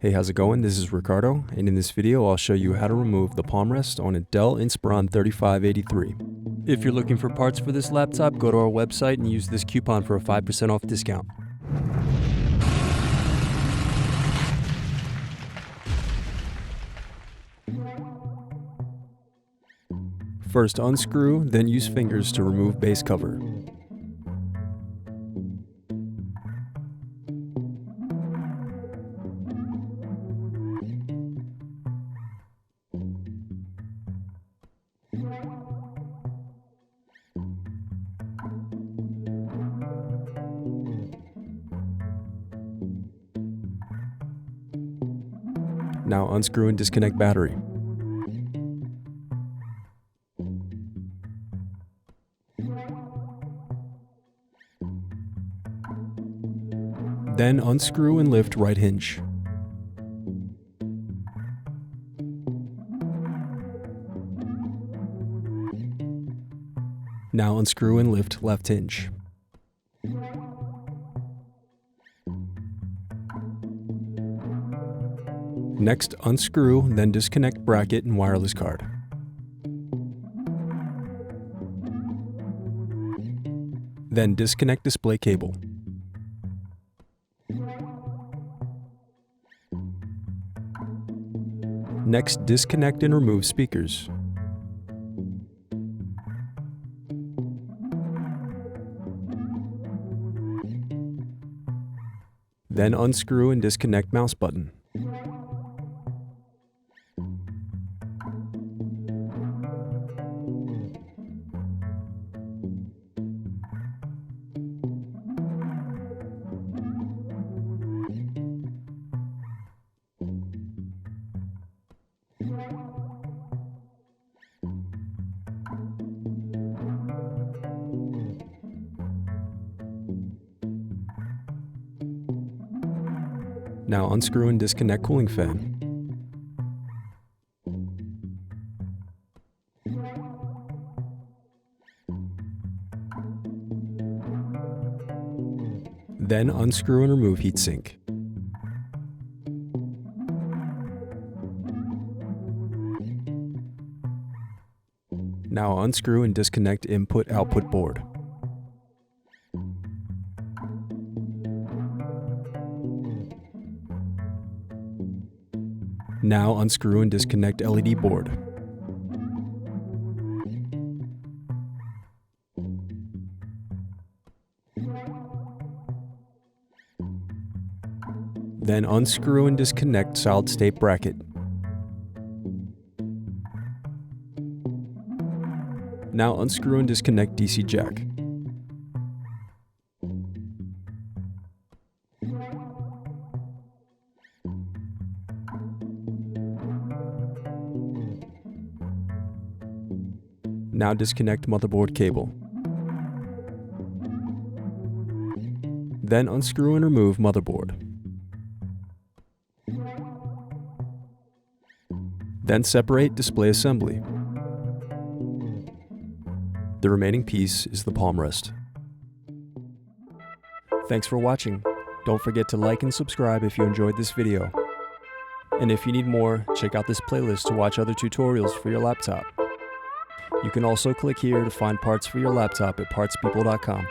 Hey, how's it going? This is Ricardo, and in this video I'll show you how to remove the Palmrest on a Dell Inspiron 3583. If you're looking for parts for this laptop, go to our website and use this coupon for a 5% off discount. First unscrew, then use fingers to remove base cover. Now unscrew and disconnect battery. Then unscrew and lift right hinge. Now unscrew and lift left hinge. Next, unscrew, then disconnect bracket and wireless card. Then disconnect display cable. Next, disconnect and remove speakers. Then unscrew and disconnect mouse button. Now unscrew and disconnect cooling fan. Then unscrew and remove heatsink. Now unscrew and disconnect input-output board. Now unscrew and disconnect LED board. Then unscrew and disconnect solid state bracket. Now unscrew and disconnect DC jack. Now disconnect motherboard cable. Then unscrew and remove motherboard. Then separate display assembly. The remaining piece is the Palmrest. Thanks for watching. Don't forget to like and subscribe if you enjoyed this video. And if you need more, check out this playlist to watch other tutorials for your laptop. You can also click here to find parts for your laptop at partspeople.com.